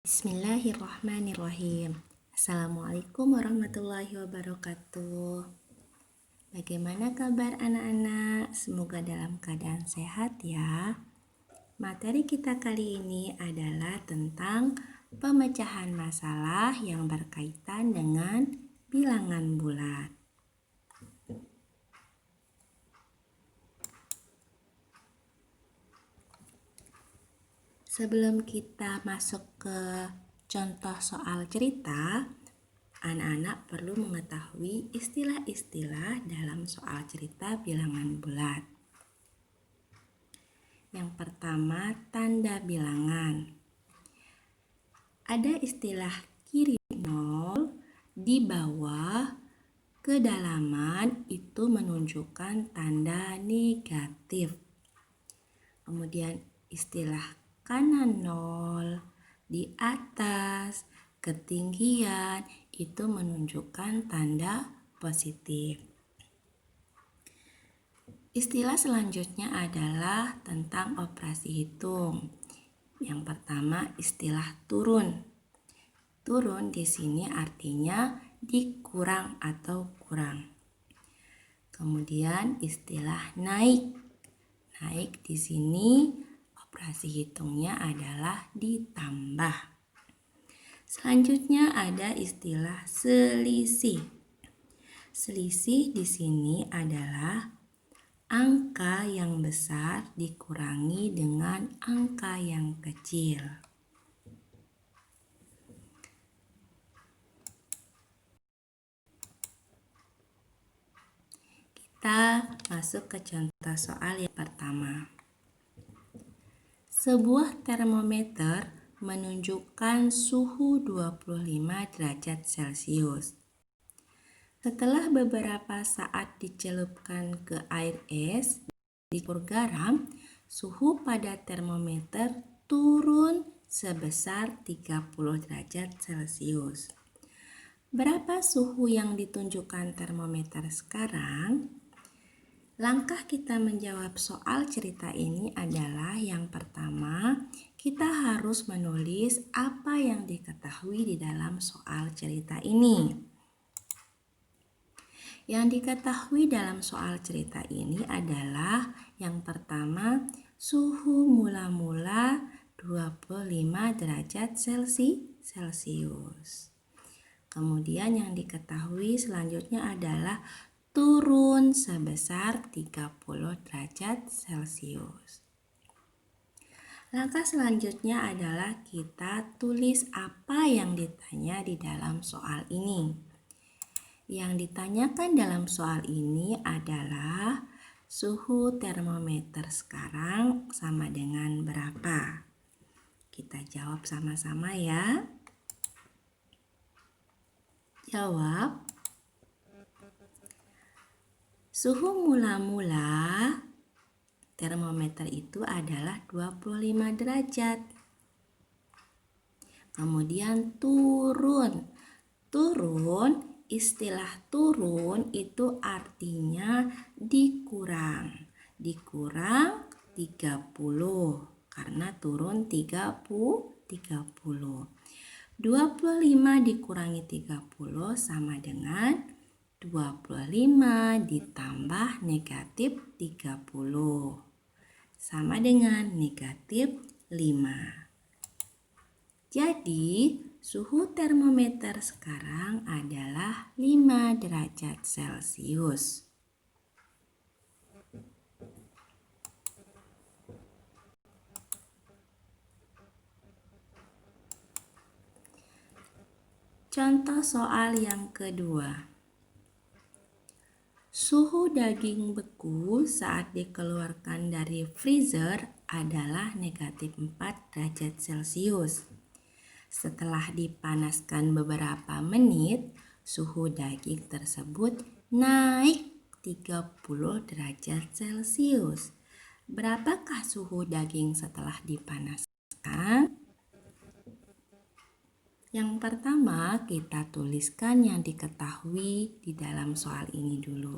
Bismillahirrahmanirrahim. Assalamualaikum warahmatullahi wabarakatuh. Bagaimana kabar anak-anak? Semoga dalam keadaan sehat ya. Materi kita kali ini adalah tentang pemecahan masalah yang berkaitan dengan bilangan bulat. Sebelum kita masuk ke contoh soal cerita, anak-anak perlu mengetahui istilah-istilah dalam soal cerita bilangan bulat. Yang pertama, tanda bilangan. Ada istilah kiri 0, di bawah kedalaman itu menunjukkan tanda negatif. Kemudian istilah kanan 0, di atas ketinggian itu menunjukkan tanda positif. Istilah selanjutnya adalah tentang operasi hitung. Yang pertama istilah turun. Turun di sini artinya dikurang atau kurang. Kemudian istilah naik. Naik di sini operasi hitungnya adalah ditambah. Selanjutnya ada istilah selisih. Selisih di sini adalah angka yang besar dikurangi dengan angka yang kecil. Kita masuk ke contoh soal yang pertama. Sebuah termometer menunjukkan suhu 25 derajat Celcius. Setelah beberapa saat dicelupkan ke air es, dicampur garam, suhu pada termometer turun sebesar 30 derajat Celcius. Berapa suhu yang ditunjukkan termometer sekarang? Langkah kita menjawab soal cerita ini adalah yang pertama, kita harus menulis apa yang diketahui di dalam soal cerita ini. Yang diketahui dalam soal cerita ini adalah yang pertama, suhu mula-mula 25 derajat Celcius. Kemudian yang diketahui selanjutnya adalah turun sebesar 30 derajat Celcius. Langkah selanjutnya adalah kita tulis apa yang ditanya di dalam soal ini. Yang ditanyakan dalam soal ini adalah suhu termometer sekarang sama dengan berapa? Kita jawab sama-sama ya. Jawab. Suhu mula-mula termometer itu adalah 25 derajat. Kemudian turun. Turun, istilah turun itu artinya dikurang. Dikurang 30 karena turun 30. 25 dikurangi 30 sama dengan 25 ditambah negatif 30 sama dengan negatif 5. Jadi suhu termometer sekarang adalah 5 derajat Celcius. Contoh soal yang kedua. Suhu daging beku saat dikeluarkan dari freezer adalah negatif 4 derajat Celcius. Setelah dipanaskan beberapa menit, suhu daging tersebut naik 30 derajat Celcius. Berapakah suhu daging setelah dipanaskan? Yang pertama, kita tuliskan yang diketahui di dalam soal ini dulu.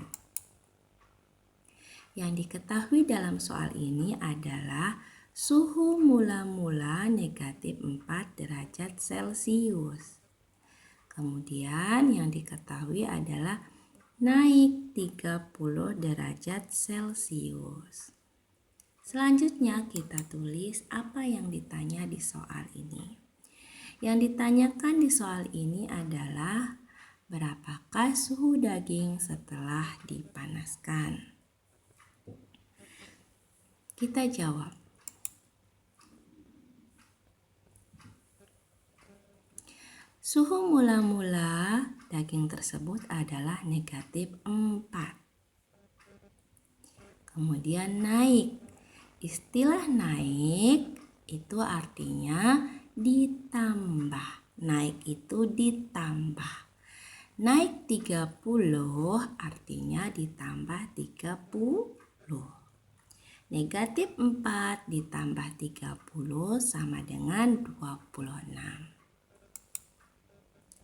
Yang diketahui dalam soal ini adalah Suhu mula-mula negatif 4 derajat Celcius. Kemudian yang diketahui adalah naik 30 derajat Celcius. Selanjutnya kita tulis apa yang ditanya di soal ini. Yang ditanyakan di soal ini adalah berapakah suhu daging setelah dipanaskan? Kita jawab. Suhu mula-mula daging tersebut adalah negatif 4. Kemudian naik. Istilah naik itu artinya ditambah. Naik itu ditambah. Naik 30 artinya ditambah 30. Negatif 4 ditambah 30 sama dengan 26.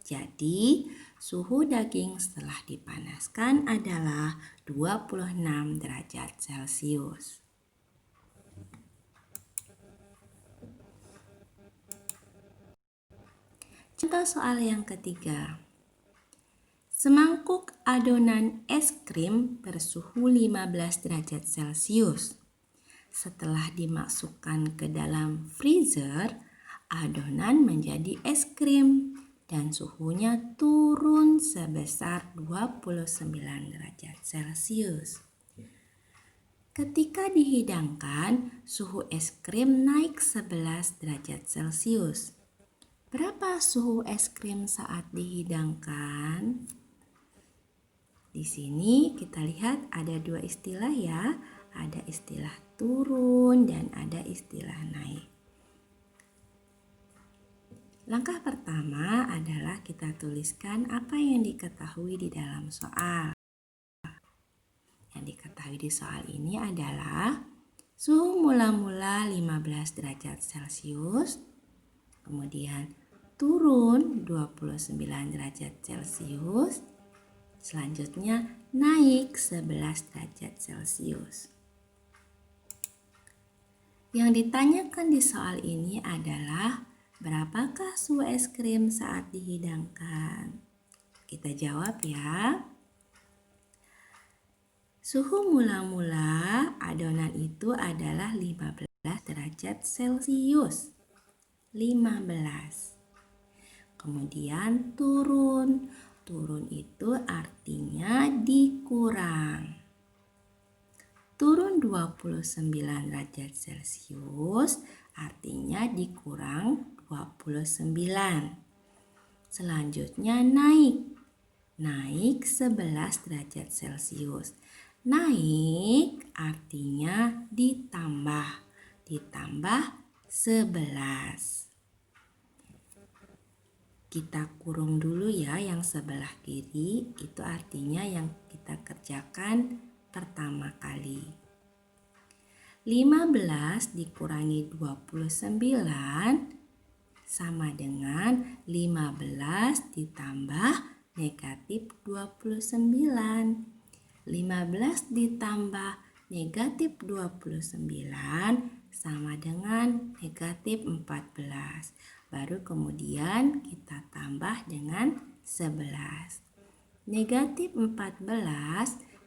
Jadi, suhu daging setelah dipanaskan adalah 26 derajat Celcius. Contoh soal yang ketiga. Semangkuk adonan es krim bersuhu 15 derajat Celcius. Setelah dimasukkan ke dalam freezer, adonan menjadi es krim dan suhunya turun sebesar 29 derajat Celcius. Ketika dihidangkan, suhu es krim naik 11 derajat Celcius. Berapa suhu es krim saat dihidangkan? Di sini kita lihat ada dua istilah ya. Ada istilah turun dan ada istilah naik. Langkah pertama adalah kita tuliskan apa yang diketahui di dalam soal. Yang diketahui di soal ini adalah suhu mula-mula 15 derajat Celcius, kemudian turun 29 derajat Celcius, selanjutnya naik 11 derajat Celcius. Yang ditanyakan di soal ini adalah berapakah suhu es krim saat dihidangkan? Kita jawab ya. Suhu mula-mula adonan itu adalah 15 derajat Celcius. 15. Kemudian turun. Turun itu artinya dikurang. Turun 29 derajat Celcius artinya dikurang 29. Selanjutnya naik. Naik 11 derajat Celcius. Naik artinya ditambah. Ditambah 11. Kita kurung dulu ya yang sebelah kiri, itu artinya yang kita kerjakan pertama kali. 15 dikurangi 29 sama dengan 15 ditambah negatif 29. 15 ditambah negatif 29 sama dengan negatif 14. Baru kemudian kita tambah dengan 11. Negatif 14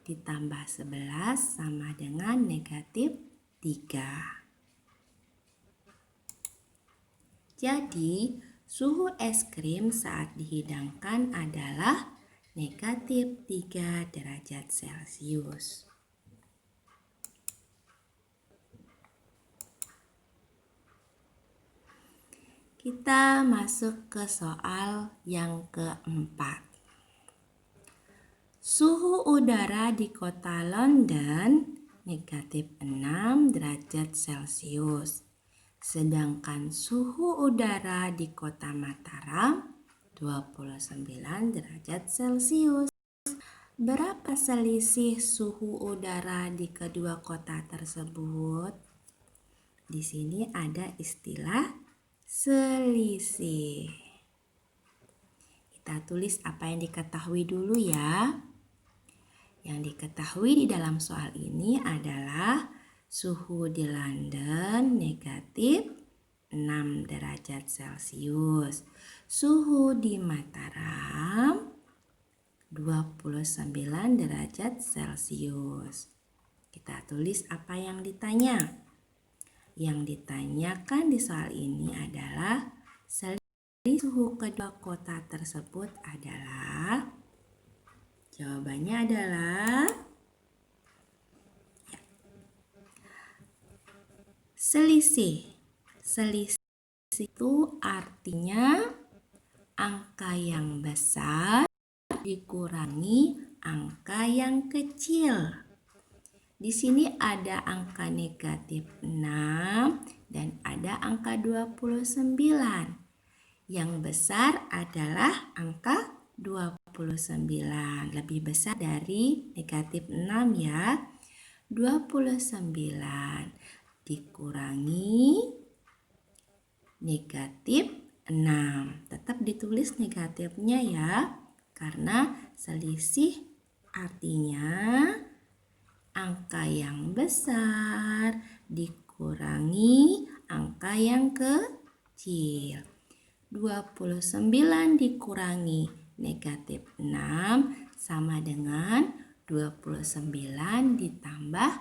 ditambah 11 sama dengan negatif 3. Jadi, suhu es krim saat dihidangkan adalah negatif 3 derajat Celcius. Kita masuk ke soal yang keempat. Suhu udara di kota London negatif 6 derajat Celcius. Sedangkan suhu udara di kota Mataram 29 derajat Celcius. Berapa selisih suhu udara di kedua kota tersebut? Di sini ada istilah selisih. Kita tulis apa yang diketahui dulu ya. Yang diketahui di dalam soal ini adalah Suhu di London negatif 6 derajat Celcius. Suhu di Mataram 29 derajat Celcius. Kita tulis apa yang ditanya. Yang ditanyakan di soal ini adalah selisih suhu kedua kota tersebut adalah, jawabannya adalah selisih. Selisih itu artinya angka yang besar dikurangi angka yang kecil. Di sini ada angka negatif 6 dan ada angka 29. Yang besar adalah angka 29. Lebih besar dari negatif 6 ya. 29 dikurangi negatif 6. Tetap ditulis negatifnya ya. Karena selisih artinya angka yang besar dikurangi angka yang kecil. 29 dikurangi negatif 6 sama dengan 29 ditambah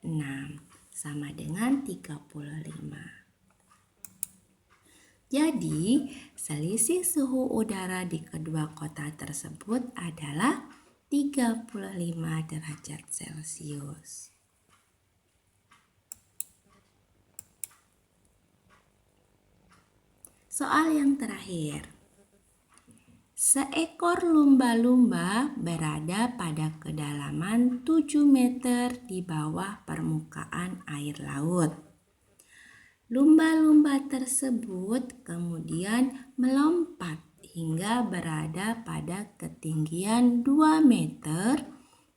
6 sama dengan 35. Jadi, selisih suhu udara di kedua kota tersebut adalah 35 derajat Celcius. Soal yang terakhir. Seekor lumba-lumba berada pada kedalaman 7 meter di bawah permukaan air laut. Lumba-lumba tersebut kemudian melompat hingga berada pada ketinggian 2 meter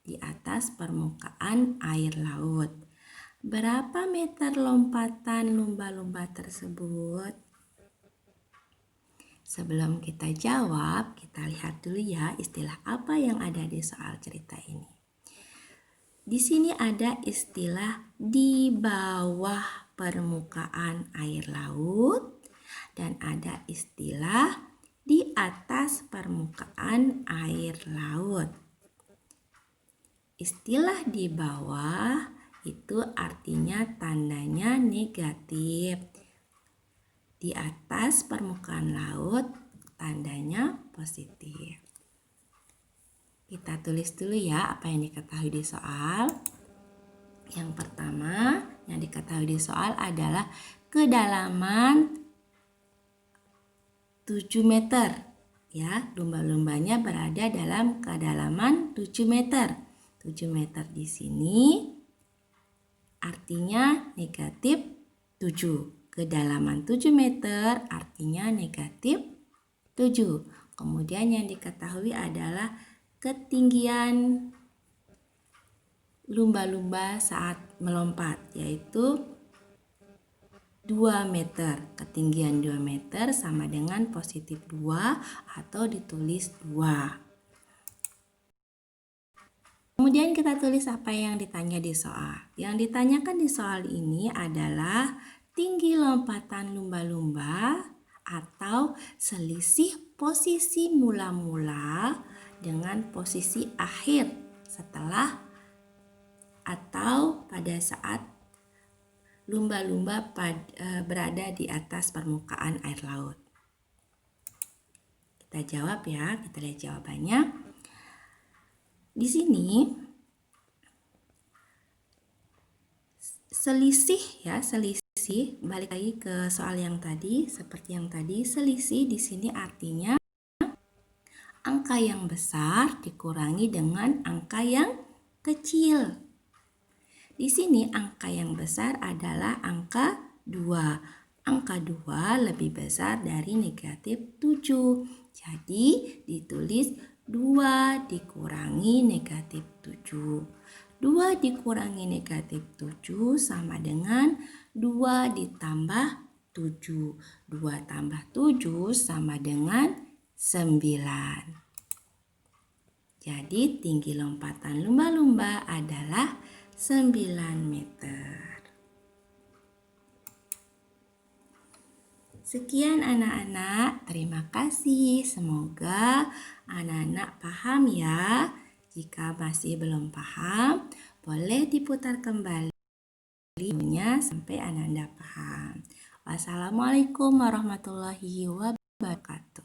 di atas permukaan air laut. Berapa meter lompatan lumba-lumba tersebut? Sebelum kita jawab, kita lihat dulu ya istilah apa yang ada di soal cerita ini. Di sini ada istilah di bawah permukaan air laut dan ada istilah di atas permukaan air laut. Istilah di bawah itu artinya tandanya negatif. Di atas permukaan laut tandanya positif. Kita tulis dulu ya apa yang diketahui di soal. Yang pertama yang diketahui di soal adalah kedalaman 7 meter. Ya, lumba-lumbanya berada dalam kedalaman 7 meter. 7 meter di sini artinya negatif 7. Kedalaman 7 meter artinya negatif 7. Kemudian yang diketahui adalah ketinggian lumba-lumba saat melompat, yaitu 2 meter. Ketinggian 2 meter sama dengan positif 2 atau ditulis 2. Kemudian kita tulis apa yang ditanya di soal. Yang ditanyakan di soal ini adalah tinggi lompatan lumba-lumba atau selisih posisi mula-mula dengan posisi akhir setelah atau pada saat lumba-lumba berada di atas permukaan air laut. Kita jawab ya, kita lihat jawabannya. Di sini selisih balik lagi ke soal yang tadi, seperti yang tadi, selisih di sini artinya angka yang besar dikurangi dengan angka yang kecil. Di sini angka yang besar adalah angka 2. Angka 2 lebih besar dari negatif 7. Jadi ditulis 2 dikurangi negatif 7. 2 dikurangi negatif 7 sama dengan 2 ditambah 7. 2 tambah 7 sama dengan 9. Jadi tinggi lompatan lumba-lumba adalah 9 meter. Sekian anak-anak, terima kasih. Semoga anak-anak paham ya. Jika masih belum paham, boleh diputar kembali videonya sampai anak-anak paham. Wassalamualaikum warahmatullahi wabarakatuh.